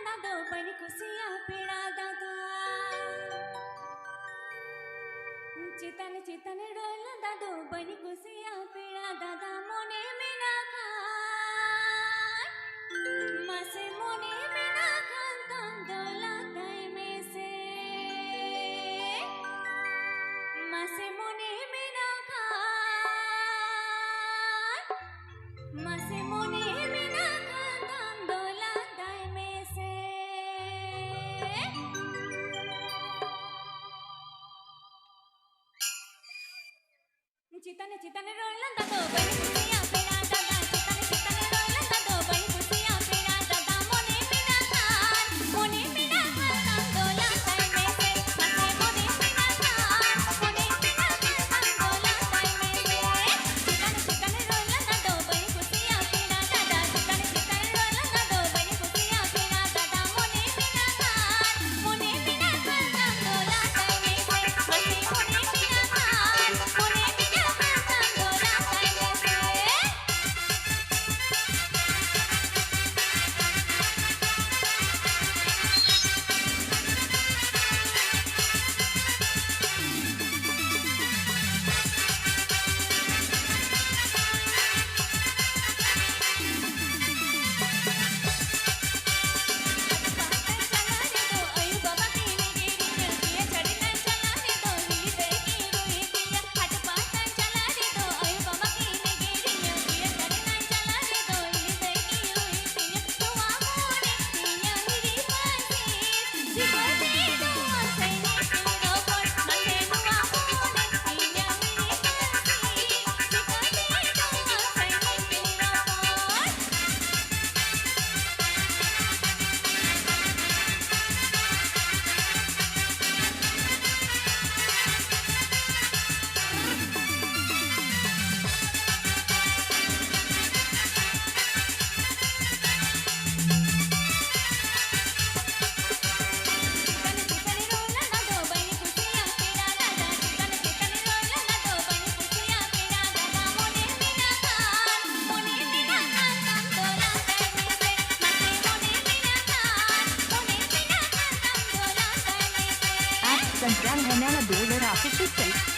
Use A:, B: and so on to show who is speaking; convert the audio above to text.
A: दादो बनी खुशियाँ पेड़ा दादा चितन चितन डोल दादो बनी खुशियाँ पेड़ा दादा मोने मीना खान मसे मोने मीना खान तम डोला दाई में से मसे मोने मीना खान मसे मोने मीना खान तम डोला दाई में से चितन चितन रोला दादो बनी खुशियाँ पेड़ा दादा चितन चितन रोला दादो बनी खुशियाँ पेड़ा दादा मोने मीना खान तम डोला दाई में से मसे मोने मीना खान तम डोला दाई में से चितन चितन रोला दादो बनी खुशियाँ पेड़ा दादा चितन चितन रोला दादो बनी खुशियाँ पेड़ा दादा मोने मीना खान तम डोला दाई में से मसे मोने मीना खान तम डोला दाई में से
B: Sanjay Hanala Dollar Official Self